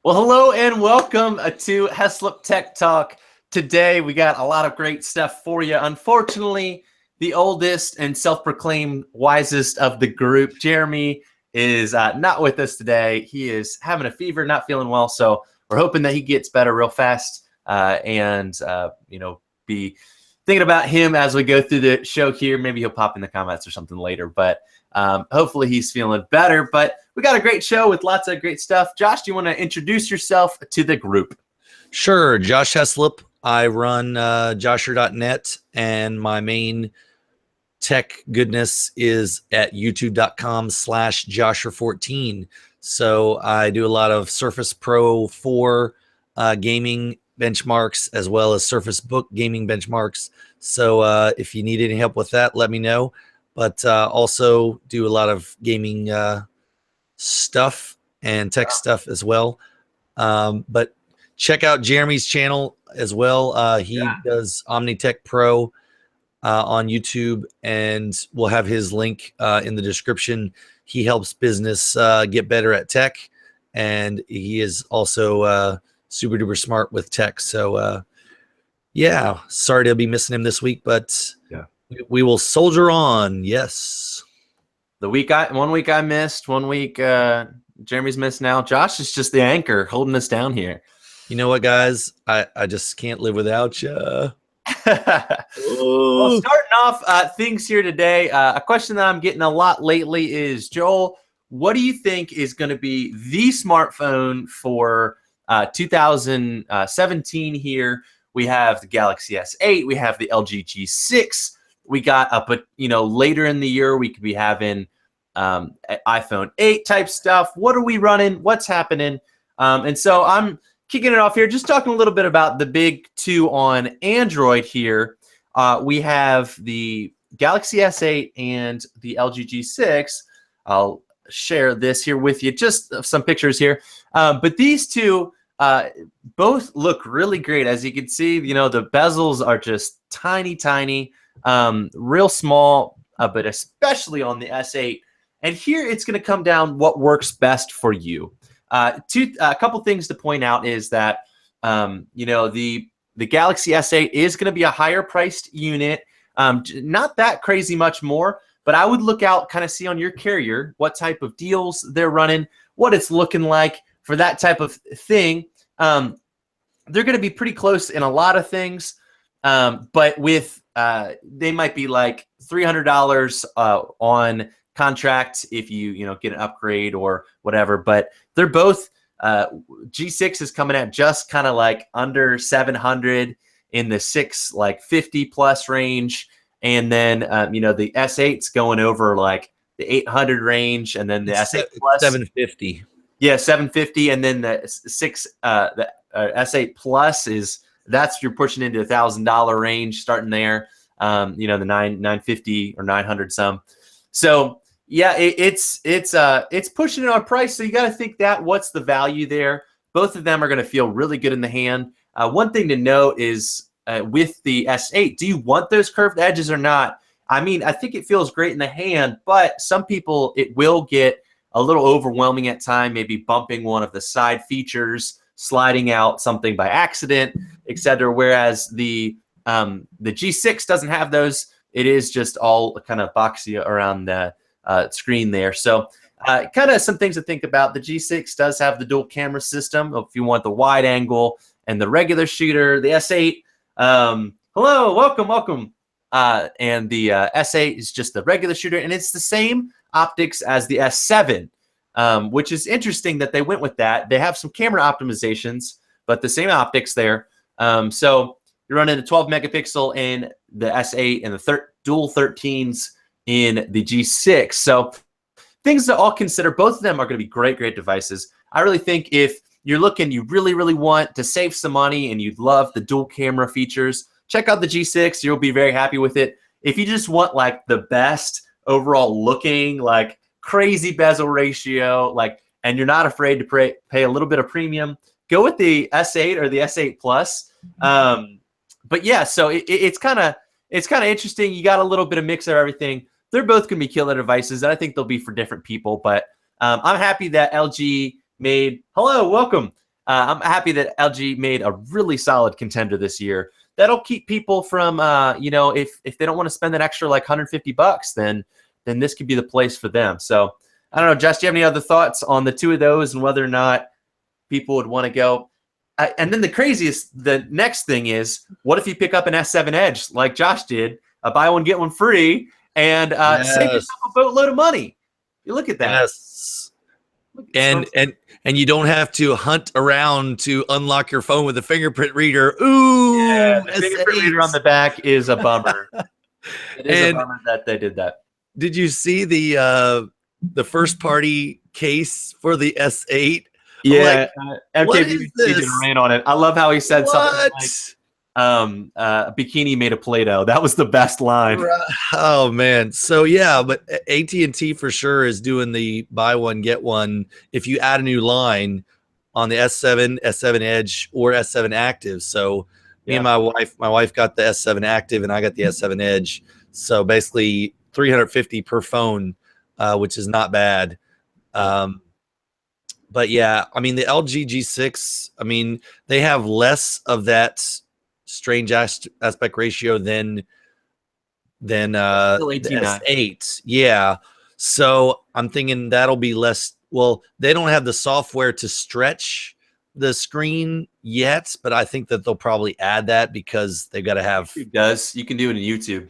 Well, hello and welcome to Heslop Tech Talk. Today, we got a lot of great stuff for you. Unfortunately, the oldest and self-proclaimed wisest of the group, Jeremy, is not with us today. He is having a fever, not feeling well, so we're hoping that he gets better real fast and be thinking about him as we go through the show here. Maybe he'll pop in the comments or something later, but hopefully he's feeling better. But we got a great show with lots of great stuff. Josh, do you want to introduce yourself to the group? Sure. Josh Heslop. I run josher.net, and my main tech goodness is at youtube.com/josher14. So I do a lot of Surface Pro 4 gaming benchmarks, as well as Surface Book gaming benchmarks. So if you need any help with that, let me know. But also do a lot of gaming stuff and tech stuff as well. But check out Jeremy's channel as well. He does Omnitech Pro on YouTube, and we'll have his link in the description. He helps business get better at tech, and he is also super duper smart with tech. So yeah, sorry to be missing him this week, but we will soldier on. Yes. One week I missed, 1 week Jeremy's missed now. Josh is just the anchor holding us down here. You know what, guys? I just can't live without you. Well, starting off things here today, a question that I'm getting a lot lately is, Joel, what do you think is going to be the smartphone for 2017 here? We have the Galaxy S8, we have the LG G6. We got but later in the year we could be having iPhone 8 type stuff. What are we running? What's happening? And so I'm kicking it off here, just talking a little bit about the big two on Android here. We have the Galaxy S8 and the LG G6. I'll share this here with you, just some pictures here. But these two both look really great. As you can see, the bezels are just tiny, real small, but especially on the S8. And here it's going to come down what works best for you. A couple things to point out is that the Galaxy S8 is going to be a higher priced unit, not that crazy much more, but I would look out, kind of see on your carrier what type of deals they're running, what it's looking like for that type of thing. They're going to be pretty close in a lot of things, but with they might be like $300 on contract if you get an upgrade or whatever. But they're both G6 is coming at just kind of like under 700 in the 650 plus range, and then the S8's going over like the 800 range, and then the S8 plus 750. Yeah, 750, and then the S8 Plus you're pushing into $1,000 range, starting there. The 950 or 900 some. So yeah, it's pushing it on price. So you got to think that what's the value there. Both of them are going to feel really good in the hand. One thing to note is with the S8, do you want those curved edges or not? I mean, I think it feels great in the hand, but some people it will get a little overwhelming at time, maybe bumping one of the side features, sliding out something by accident, etc. Whereas the G6 doesn't have those. It is just all kind of boxy around the screen there. So kind of some things to think about. The G6 does have the dual camera system if you want the wide angle and the regular shooter. The S8, hello, welcome. And the S8 is just the regular shooter, and it's the same optics as the S7, which is interesting that they went with that. They have some camera optimizations, but the same optics there. So you're running a 12 megapixel in the S8 and the dual 13s in the G6. So things to all consider. Both of them are going to be great devices. I really think if you're looking, you really want to save some money and you'd love the dual camera features, check out the G6. You'll be very happy with it. If you just want like the best overall looking, like crazy bezel ratio, and you're not afraid to pay a little bit of premium, go with the S8 or the S8 Plus. But yeah, so it's kind of interesting. You got a little bit of mix of everything. They're both going to be killer devices, and I think they'll be for different people. But I'm happy that LG made, hello, welcome, I'm happy that LG made a really solid contender this year. That'll keep people from, if they don't want to spend that extra like $150, then this could be the place for them. So I don't know, Josh, do you have any other thoughts on the two of those and whether or not people would want to go? And then the next thing is, what if you pick up an S7 Edge like Josh did, buy one, get one free, and save yourself a boatload of money? You look at that. Yes. And you don't have to hunt around to unlock your phone with a fingerprint reader. Ooh, yeah, the fingerprint reader on the back is a bummer. It is a bummer that they did that. Did you see the first party case for the S8? Yeah, MKB did rain on it. I love how he said something like, bikini made of Play-Doh. That was the best line. Oh man. So yeah, but AT&T for sure is doing the buy one get one if you add a new line on the S7, S7 Edge, or S7 Active. So me and my wife got the S7 Active and I got the S7 Edge. So basically $350 per phone, which is not bad. But yeah, I mean the LG G6, I mean they have less of that strange aspect ratio than the S8. Yeah. So I'm thinking that'll be less. Well, they don't have the software to stretch the screen yet, but I think that they'll probably add that because they've got to have. It does. You can do it in YouTube.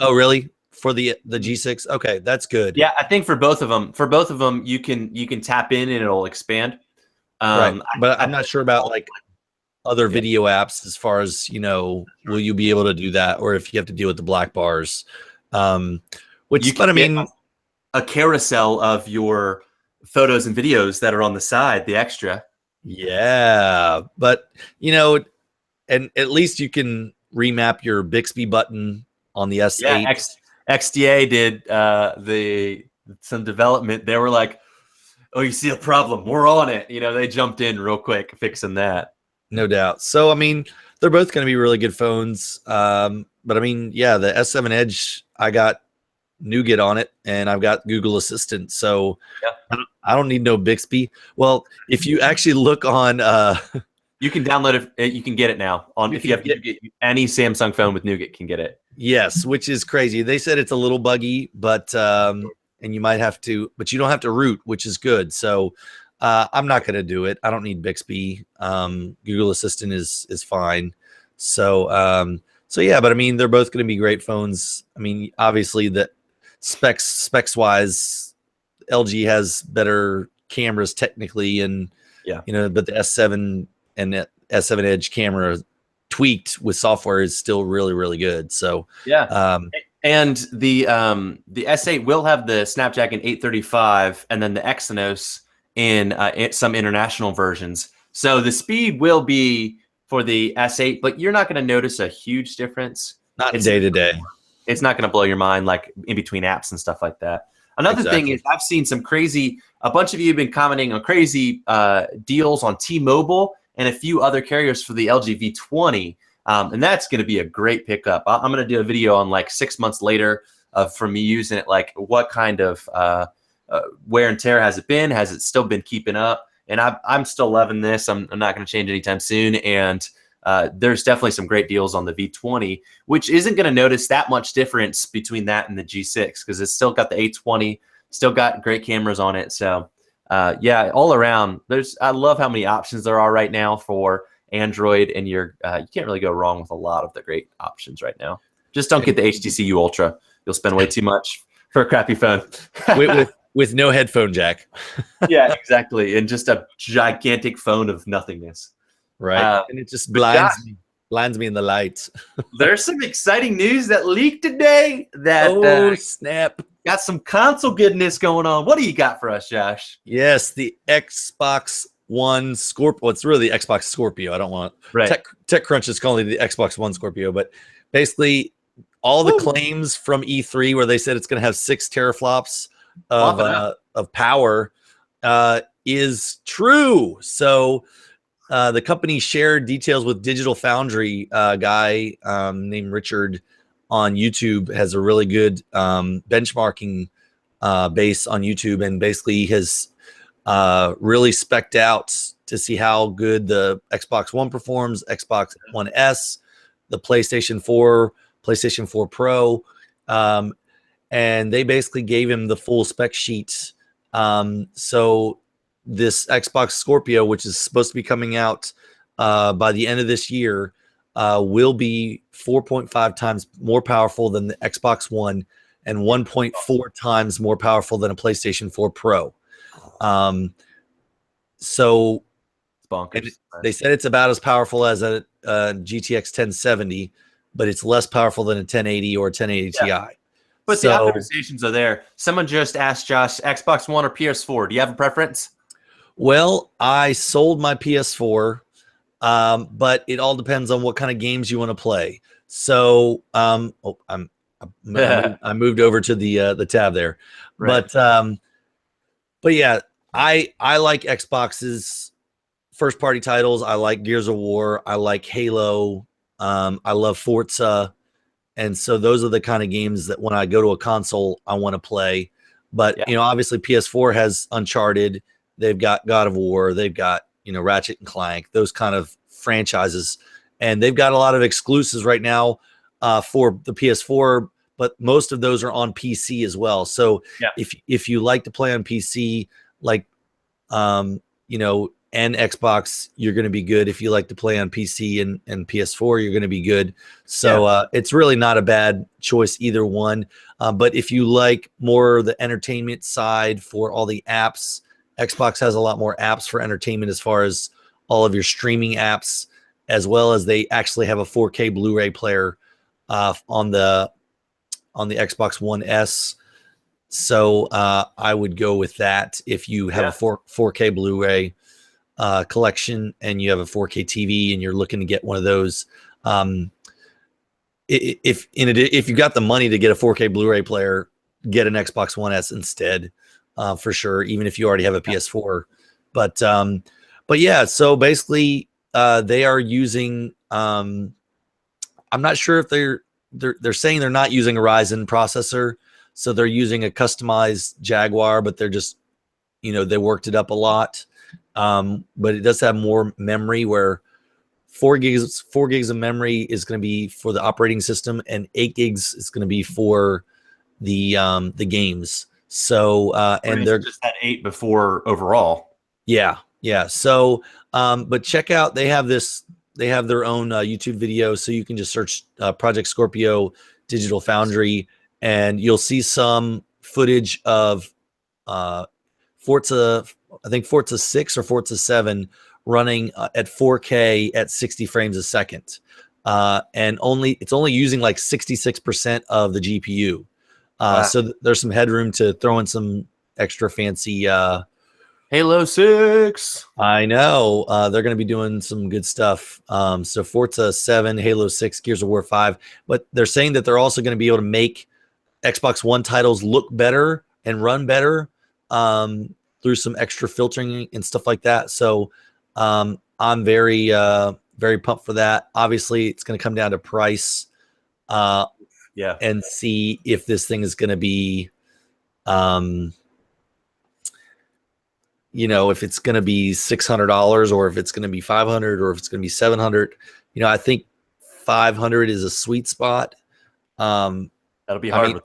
Oh, really? For the G6? Okay, that's good. Yeah, I think for both of them, you can tap in and it'll expand. Right. But I'm not sure about like other video apps as far as, will you be able to do that, or if you have to deal with the black bars? Which you can, I mean, a carousel of your photos and videos that are on the side, the extra. Yeah, but and at least you can remap your Bixby button on the S8. Yeah, XDA did some development. They were like, "Oh, you see a problem? We're on it." They jumped in real quick fixing that. No doubt. So I mean, they're both going to be really good phones. But I mean, yeah, the S7 Edge, I got Nougat on it, and I've got Google Assistant. So I don't need no Bixby. Well, if you actually look on, you can download it. You can get it now on. If you have any Samsung phone with Nougat, can get it. Yes, which is crazy. They said it's a little buggy, but and you might have to, but you don't have to root, which is good. So I'm not going to do it. I don't need Bixby. Google Assistant is fine. So yeah, but I mean, they're both going to be great phones. I mean, obviously the specs wise, LG has better cameras technically, and but the S7 and the S7 Edge camera tweaked with software is still really, really good. So and the S8 will have the Snapdragon 835 and then the Exynos in some international versions. So the speed will be for the S8, but you're not going to notice a huge difference. Not day to day. It's not going to blow your mind like in between apps and stuff like that. Another thing is I've seen a bunch of you have been commenting on crazy deals on T-Mobile and a few other carriers for the LG V20. And that's going to be a great pickup. I'm going to do a video on like 6 months later from me using it, like what kind of wear and tear has it been? Has it still been keeping up? And I'm still loving this. I'm not going to change anytime soon. And there's definitely some great deals on the V20, which isn't going to notice that much difference between that and the G6 because it's still got the A20, still got great cameras on it. So all around, I love how many options there are right now for Android, and you can't really go wrong with a lot of the great options right now. Just don't get the HTC U Ultra. You'll spend way too much for a crappy phone. with no headphone jack. Yeah, exactly. And just a gigantic phone of nothingness. Right. And it just blinds me in the lights. There's some exciting news that leaked today that snap. Got some console goodness going on. What do you got for us, Josh? Yes, the Xbox One Scorpio. Well, it's really the Xbox Scorpio. I don't want TechCrunch is calling it the Xbox One Scorpio, but basically all the claims from E3 where they said it's going to have 6 teraflops of power is true. So the company shared details with Digital Foundry. Guy named Richard on YouTube has a really good benchmarking base on YouTube, and basically has really specced out to see how good the Xbox One performs, Xbox One S, the PlayStation 4, PlayStation 4 Pro. And they basically gave him the full spec sheet. So this Xbox Scorpio, which is supposed to be coming out by the end of this year, will be 4.5 times more powerful than the Xbox One and 1.4 times more powerful than a PlayStation 4 Pro. So Bonkers. they said it's about as powerful as a GTX 1070, but it's less powerful than a 1080 or a 1080 Ti. But the optimizations are there. Someone just asked Josh, Xbox One or PS4? Do you have a preference? Well, I sold my PS4, but it all depends on what kind of games you want to play. So, I moved over to the tab there, right. But yeah, I like Xbox's first party titles. I like Gears of War. I like Halo. I love Forza. And so those are the kind of games that when I go to a console, I want to play. But, obviously PS4 has Uncharted. They've got God of War. They've got, Ratchet and Clank, those kind of franchises. And they've got a lot of exclusives right now for the PS4, but most of those are on PC as well. So if you like to play on PC, like, and Xbox, you're going to be good. If you like to play on PC and PS4, you're going to be good. So it's really not a bad choice, either one. But if you like more the entertainment side for all the apps, Xbox has a lot more apps for entertainment as far as all of your streaming apps, as well as they actually have a 4K Blu-ray player on the Xbox One S. So I would go with that if you have a 4K Blu-ray collection and you have a 4K TV and you're looking to get one of those. If you got the money to get a 4K Blu-ray player, get an Xbox One S instead, for sure, even if you already have a PS4. But yeah, so basically they are using I'm not sure if they're saying they're not using a Ryzen processor, so they're using a customized Jaguar, but they're just, they worked it up a lot. But it does have more memory, where 4 gigs of memory is going to be for the operating system, and 8 gigs is going to be for the games. So and they're just at 8 before overall. Yeah. So but check out, they have their own YouTube video, so you can just search Project Scorpio Digital Foundry, and you'll see some footage of Forza, I think Forza 6 or Forza 7 running at 4K at 60 frames a second. And it's only using like 66% of the GPU. Wow. So there's some headroom to throw in some extra fancy Halo 6. I know. They're going to be doing some good stuff. So Forza 7, Halo 6, Gears of War 5. But they're saying that they're also going to be able to make Xbox One titles look better and run better through some extra filtering and stuff like that. So I'm very, very pumped for that. Obviously, it's going to come down to price. And see if this thing is going to be, if it's going to be $600 or if it's going to be $500 or if it's going to be $700. I think $500 is a sweet spot. That'll be hard with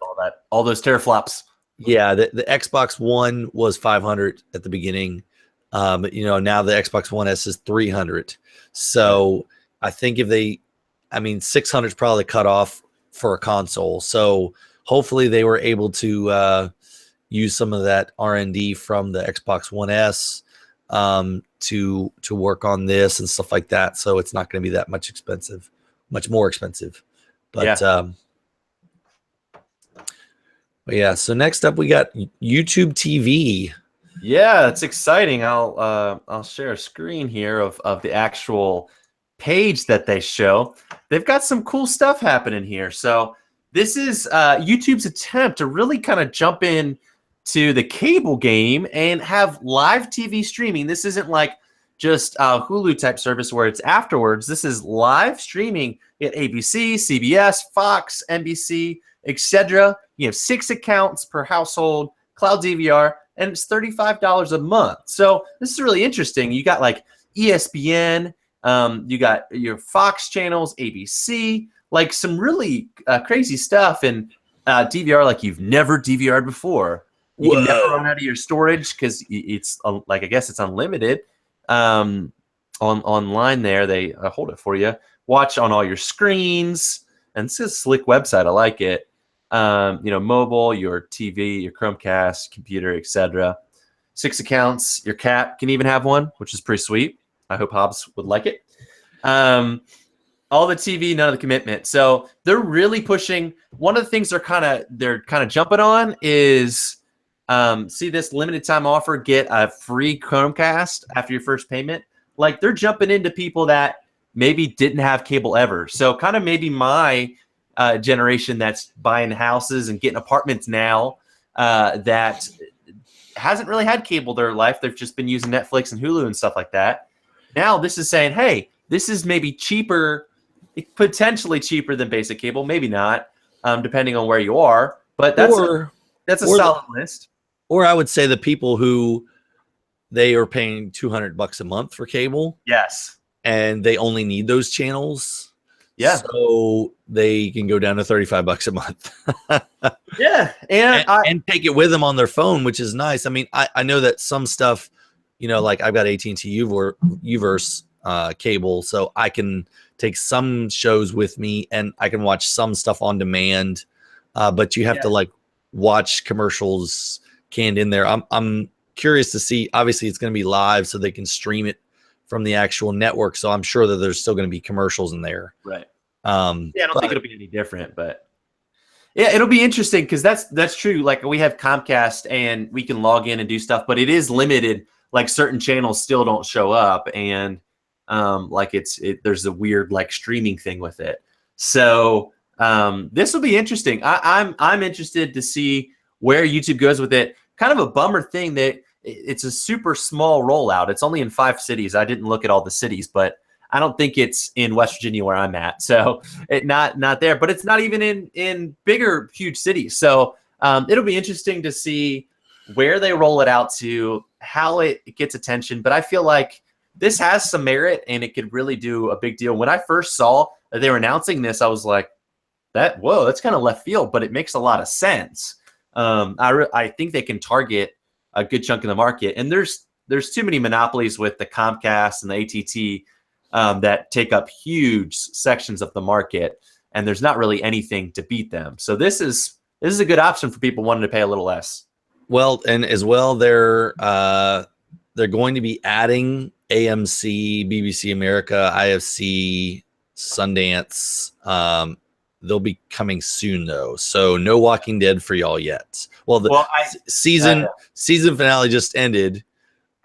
all those teraflops. Yeah, the Xbox One was $500 at the beginning, but now the Xbox One S is $300. So I think $600 is probably cut off for a console. So hopefully they were able to use some of that R&D from the Xbox One S to work on this and stuff like that. So it's not going to be that much more expensive. But yeah. So next up we got YouTube TV. Yeah, it's exciting. I'll share a screen here of the actual page that they show. They've got some cool stuff happening here. So this is YouTube's attempt to really kind of jump in to the cable game and have live TV streaming. This isn't like just a Hulu type service where it's afterwards. This is live streaming at ABC, CBS, Fox, NBC, etc. You have 6 accounts per household, cloud DVR, and it's $35 a month. So this is really interesting. You got like ESPN, you got your Fox channels, ABC, like some really crazy stuff, and DVR like you've never DVR'd before. You can never run out of your storage because it's like, I guess it's unlimited. Online there, they hold it for you. Watch on all your screens, and it's a slick website. I like it. Mobile, your TV, your Chromecast, computer, etc. 6 accounts. Your cat can even have one, which is pretty sweet. I hope Hobbs would like it. All the TV, none of the commitment. So they're really pushing. One of the things they're kind of jumping on is see this limited time offer, get a free Chromecast after your first payment. Like they're jumping into people that maybe didn't have cable ever. So kind of maybe my generation that's buying houses and getting apartments now that hasn't really had cable their life. They've just been using Netflix and Hulu and stuff like that. Now this is saying, hey, this is maybe cheaper, potentially cheaper than basic cable, maybe not, depending on where you are. But that's a solid list. Or I would say the people who they are paying $200 a month for cable. Yes. And they only need those channels. Yeah. So they can go down to $35 a month. Yeah. And take it with them on their phone, which is nice. I mean, I know that some stuff, like I've got AT&T Uverse cable, so I can take some shows with me and I can watch some stuff on demand. But you have to like watch commercials canned in there. I'm curious to see. Obviously, it's going to be live, so they can stream it from the actual network. So I'm sure that there's still going to be commercials in there. Right. I don't think it'll be any different, but yeah, it'll be interesting because that's true. Like we have Comcast and we can log in and do stuff, but it is limited. Like certain channels still don't show up, and there's a weird like streaming thing with it. So this will be interesting. I'm interested to see where YouTube goes with it. Kind of a bummer thing that it's a super small rollout. It's only in 5 cities. I didn't look at all the cities, but I don't think it's in West Virginia where I'm at. So it not there, but it's not even in bigger, huge cities. So it'll be interesting to see where they roll it out to, how it gets attention. But I feel like this has some merit and it could really do a big deal. When I first saw that they were announcing this, I was like, whoa, that's kind of left field, but it makes a lot of sense. I think they can target a good chunk of the market, and there's too many monopolies with the Comcast and the AT&T that take up huge sections of the market, and there's not really anything to beat them. So this is a good option for people wanting to pay a little less. Well, and as well, they're going to be adding AMC, BBC America, IFC, Sundance. They'll be coming soon though, so no Walking Dead for y'all yet. Well, season finale just ended,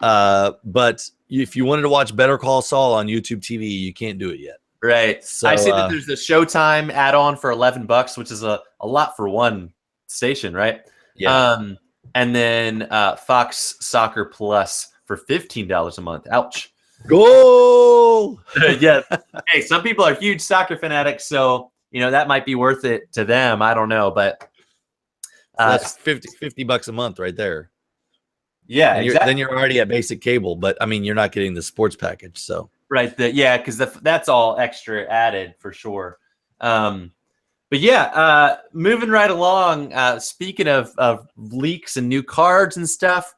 but if you wanted to watch Better Call Saul on YouTube TV, you can't do it yet. Right. So I see that there's the Showtime add-on for $11, which is a lot for one station, right? Yeah. And then Fox Soccer Plus for $15 a month. Ouch. Goal. Yeah. Hey, some people are huge soccer fanatics, so that might be worth it to them. I don't know, but that's $50 a month right there. Yeah, and exactly. Then you're already at basic cable, but I mean, you're not getting the sports package. So right, because that's all extra added for sure. But yeah, moving right along. Speaking of leaks and new cards and stuff,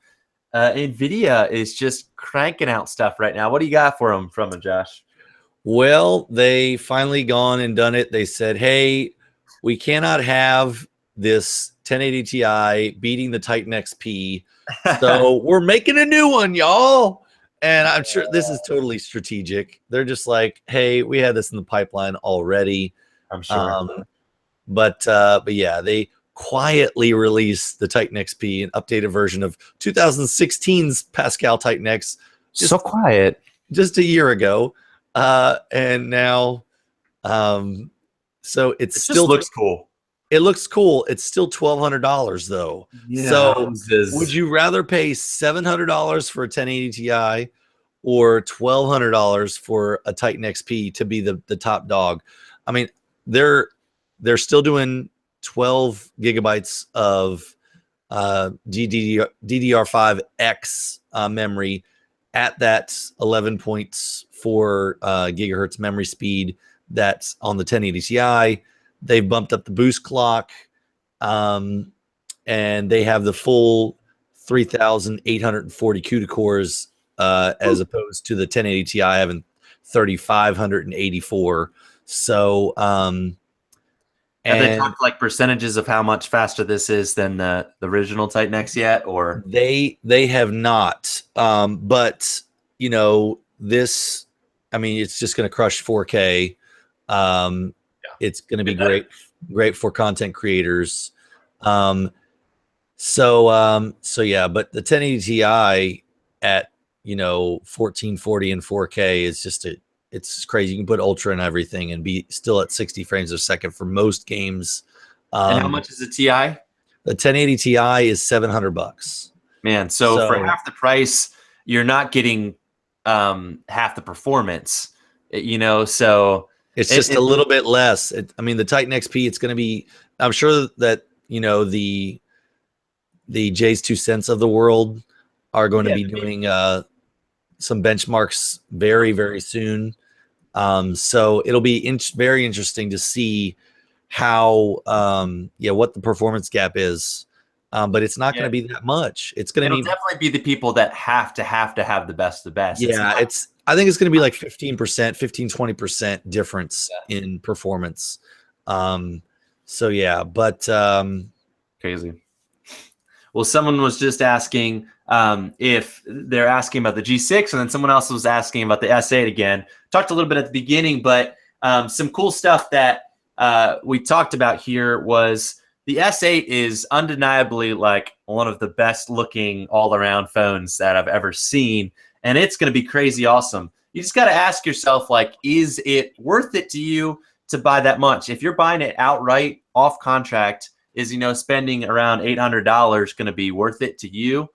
NVIDIA is just cranking out stuff right now. What do you got from them, Josh? Well, they finally gone and done it. They said, hey, we cannot have this 1080 Ti beating the Titan XP. So we're making a new one, y'all. And I'm sure this is totally strategic. They're just like, hey, we had this in the pipeline already. I'm sure. But yeah, they quietly released the Titan XP, an updated version of 2016's Pascal Titan X. So quiet. Just a year ago. And now, so it still looks cool. It looks cool. It's still $1,200 though. Yeah, so would you rather pay $700 for a 1080 Ti or $1,200 for a Titan XP to be the top dog? I mean, they're still doing 12 gigabytes of DDR5X memory at that 11.4 gigahertz memory speed that's on the 1080 Ti. They've bumped up the boost clock, and they have the full 3,840 CUDA cores as opposed to the 1080 Ti having 3,584. So, have they talked like percentages of how much faster this is than the original Titan X yet, or they have not? But you know, this, I mean, it's just going to crush 4K. It's going to be great for content creators. So yeah, but the 1080 Ti at 1440 and 4K is just it's crazy. You can put ultra and everything and be still at 60 frames a second for most games. And how much is the Ti? The 1080 Ti is $700. Man, so for half the price, you're not getting half the performance. So it's just a little bit less. I mean, the Titan XP, it's going to be. I'm sure that the J's 2 cents of the world are going to be doing some benchmarks very, very soon. So it'll be very interesting to see how what the performance gap is. But it's not going to be that much. It'll definitely be the people that have to have the best of the best. Yeah, I think it's going to be like 15%, 15-20% difference in performance. So yeah, but crazy. Well, someone was just asking if they're asking about the G6, and then someone else was asking about the S8 again. Talked a little bit at the beginning, but some cool stuff that we talked about here was the S8 is undeniably like one of the best looking all around phones that I've ever seen. And it's going to be crazy awesome. You just got to ask yourself, like, is it worth it to you to buy that much? If you're buying it outright off contract, is, spending around $800 going to be worth it to you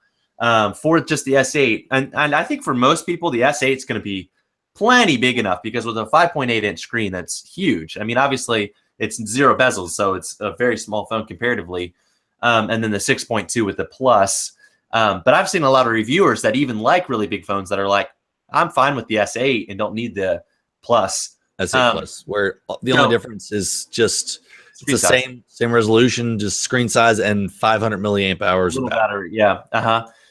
for just the S8? And I think for most people, the S8 is going to be plenty big enough, because with a 5.8-inch screen, that's huge. I mean, obviously, it's 0 bezels, so it's a very small phone comparatively. And then the 6.2 with the plus. But I've seen a lot of reviewers that even like really big phones that are like, I'm fine with the S8 and don't need the plus. S8 plus, where the only difference is just it's the same resolution, just screen size and 500 milliamp hours of battery. Yeah.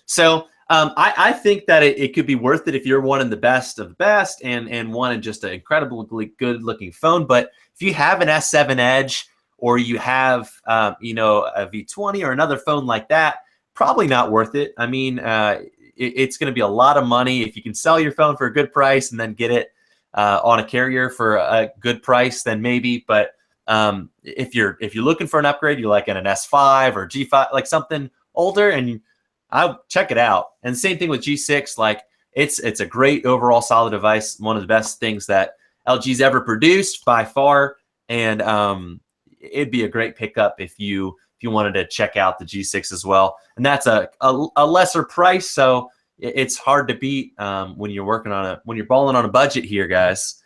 So I think that it could be worth it if you're wanting the best of the best and wanting just an incredibly good looking phone. But if you have an S7 Edge, or you have a V20 or another phone like that, probably not worth it. I mean, it's going to be a lot of money. If you can sell your phone for a good price and then get it on a carrier for a good price, then maybe. But if you're looking for an upgrade, you like an S5 or G5, like something older, and I'll check it out. And same thing with G6. Like it's a great overall solid device. One of the best things that LG's ever produced by far. And it'd be a great pickup if you wanted to check out the G6 as well. And that's a lesser price, so it's hard to beat when you're balling on a budget here, guys.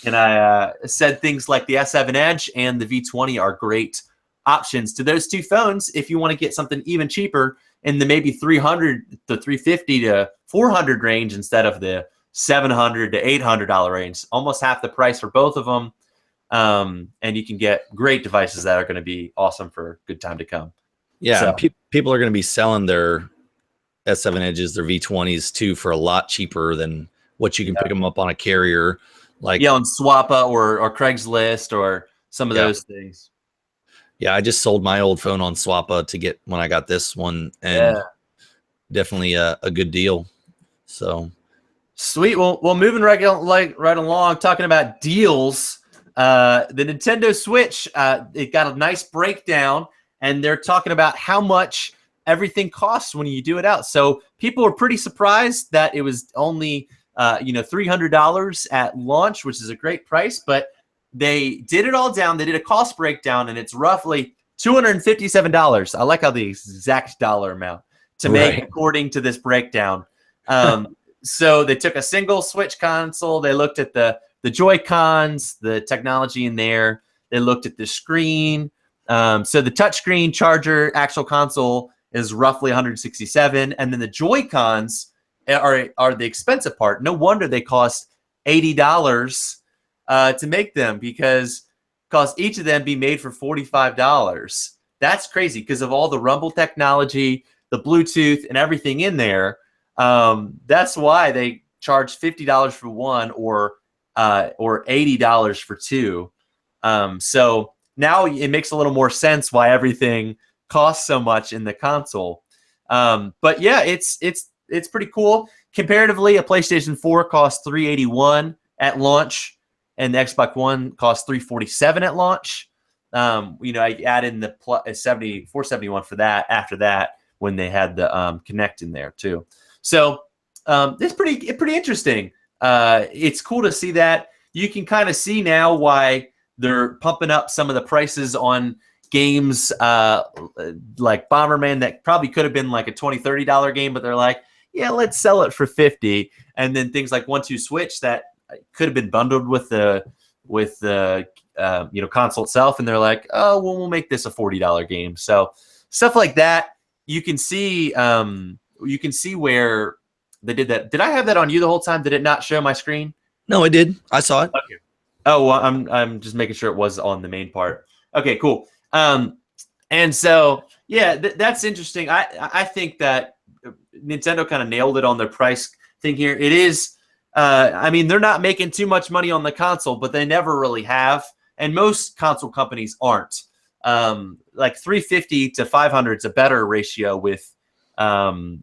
And I said things like the S7 Edge and the V20 are great options to those two phones if you want to get something even cheaper in the maybe $300 to $350 to $400 range instead of the $700 to $800 range. Almost half the price for both of them. And you can get great devices that are going to be awesome for a good time to come. Yeah, so people are going to be selling their S7 Edges, their V20s too, for a lot cheaper than what you can pick them up on a carrier. Like on Swappa or Craigslist or some of those things. Yeah, I just sold my old phone on Swappa to get when I got this one, and definitely a good deal. So sweet. Well, moving right along, talking about deals. The Nintendo Switch, it got a nice breakdown, and they're talking about how much everything costs when you do it out. So people were pretty surprised that it was only $300 at launch, which is a great price, but they did it all down. They did a cost breakdown, and it's roughly $257. I like how the exact dollar amount to make according to this breakdown. So they took a single Switch console. They looked at the Joy-Cons, the technology in there. They looked at the screen. So the touchscreen, charger, actual console is roughly 167, and then the Joy-Cons are the expensive part. No wonder they cost $80 to make them, because each of them be made for $45. That's crazy because of all the rumble technology, the Bluetooth, and everything in there. That's why they charge $50 for one, or $80 for two. So now it makes a little more sense why everything costs so much in the console. But yeah, it's pretty cool. Comparatively, a PlayStation 4 cost $381 at launch, and the Xbox One cost $347 at launch. I add in the $471 for that after that, when they had the Kinect in there too. So it's pretty interesting. It's cool to see that. You can kind of see now why they're pumping up some of the prices on games like Bomberman that probably could have been like a $20, $30 game, but they're like, yeah, let's sell it for $50. And then things like 1-2 Switch that could have been bundled with the console itself, and they're like, oh, well, we'll make this a $40 game. So stuff like that, you can see where they did that. Did I have that on you the whole time? Did it not show my screen? No, I did. I saw it. Okay. Oh, well, I'm just making sure it was on the main part. Okay, cool. And so yeah, that's interesting. I think that Nintendo kind of nailed it on their price thing here. It is. I mean, they're not making too much money on the console, but they never really have, and most console companies aren't. Like 350 to 500 is a better ratio with Microsoft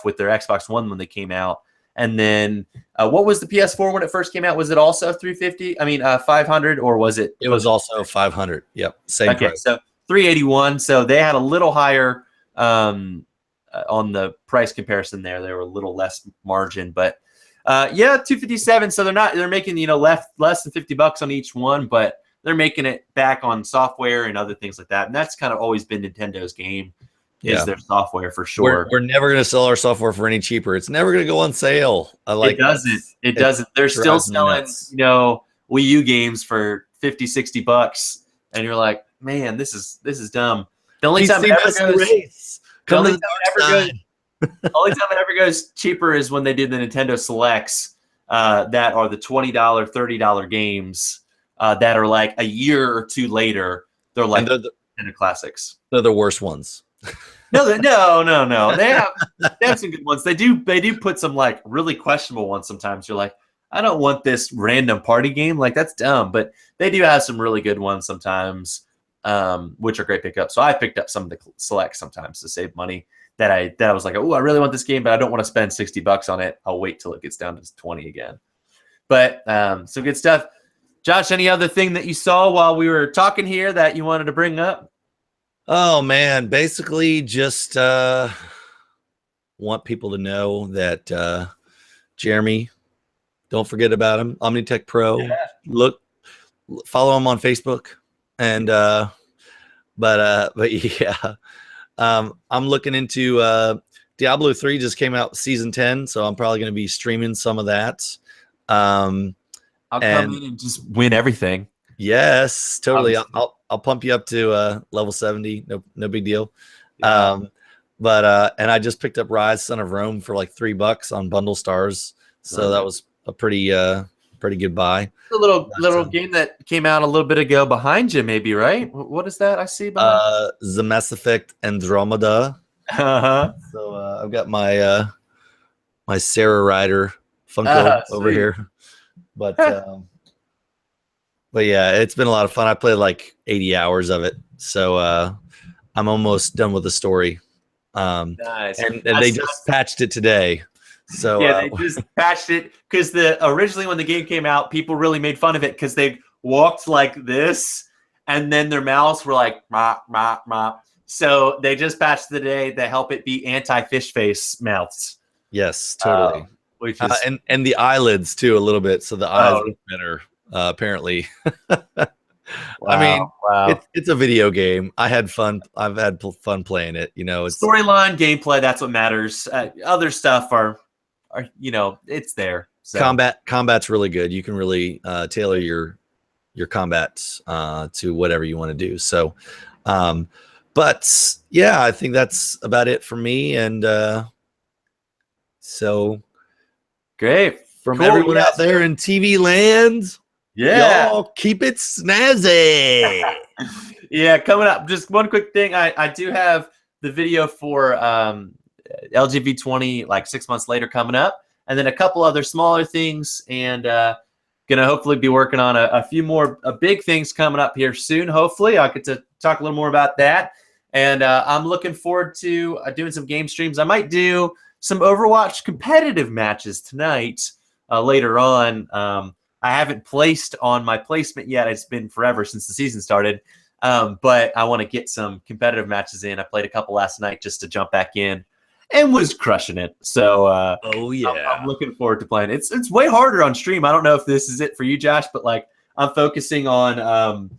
with their Xbox One when they came out. And then what was the PS4 when it first came out? Was it also 350? I mean, 500, or was it? It was also 500. Yep, same price. So 381. So they had a little higher on the price comparison there. They were a little less margin, but yeah, 257. So they're making less than $50 on each one, but they're making it back on software and other things like that. And that's kind of always been Nintendo's game. Is their software for sure. We're never going to sell our software for any cheaper. It's never going to go on sale. It doesn't. It doesn't. They're still selling, Wii U games for $50-$60, and you're like, man, this is dumb. The only time it ever goes cheaper is when they did the Nintendo Selects that are the $20, $30 games that are like a year or two later. They're like Nintendo classics. They're the worst ones. No. They have some good ones. They do put some like really questionable ones sometimes. You're like, I don't want this random party game. Like, that's dumb. But they do have some really good ones sometimes, which are great pickups. So I picked up some of the Selects sometimes to save money. That I was like, oh, I really want this game, but I don't want to spend $60 on it. I'll wait till it gets down to 20 again. But some good stuff. Josh, any other thing that you saw while we were talking here that you wanted to bring up? Oh man, basically just want people to know that Jeremy, don't forget about him, Omnitech Pro. Yeah. Follow him on Facebook, and but yeah, I'm looking into Diablo 3 just came out season 10, so I'm probably going to be streaming some of that. I'll come in and just win everything. Yes, totally. I'll pump you up to level 70. No big deal. Yeah. And I just picked up Rise Son of Rome for like $3 on Bundle Stars. So that was a pretty good buy. A little game that came out a little bit ago behind you, maybe, right? What is that I see behind? The Mass Effect Andromeda. Uh-huh. So I've got my my Sarah Rider Funko over here. But yeah, it's been a lot of fun. I played like 80 hours of it, so I'm almost done with the story. Nice. And they just patched it today. So yeah, they just patched it because originally when the game came out, people really made fun of it because they walked like this, and then their mouths were like mop mop mop. So they just patched it today to help it be anti-fish face mouths. Yes, totally. Which is and the eyelids too a little bit, so the eyes look better. Apparently. I mean, it's a video game. I had fun. I've had fun playing it. It's storyline, gameplay. That's what matters. Other stuff are it's there. So. Combat's really good. You can really tailor your combat to whatever you want to do. So, But yeah, I think that's about it for me. And so Great. from Cool. everyone Yes. out there in TV land, Yeah. y'all keep it snazzy. Yeah, coming up. Just one quick thing. I do have the video for LGV20 like 6 months later coming up, and then a couple other smaller things, and gonna hopefully be working on a few more big things coming up here soon. Hopefully, I'll get to talk a little more about that, and I'm looking forward to doing some game streams. I might do some Overwatch competitive matches tonight later on. I haven't placed on my placement yet. It's been forever since the season started. But I want to get some competitive matches in. I played a couple last night just to jump back in and was crushing it. So Oh yeah. I'm looking forward to playing. It's way harder on stream. I don't know if this is it for you, Josh, but like I'm focusing on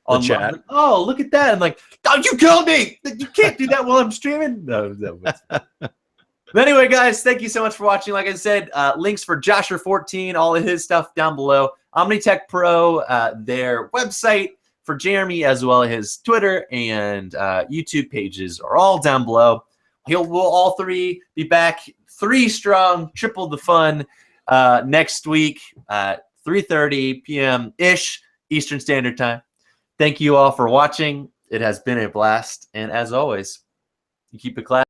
The chat. like, oh, look at that. I'm like, oh, you killed me. You can't do that while I'm streaming. No. But anyway, guys, thank you so much for watching. Like I said, links for Josher14, all of his stuff down below. Omnitech Pro, their website for Jeremy, as well as his Twitter and YouTube pages are all down below. We'll all three be back 3 strong, triple the fun next week, 3:30 p.m.-ish Eastern Standard Time. Thank you all for watching. It has been a blast. And as always, you keep it classy.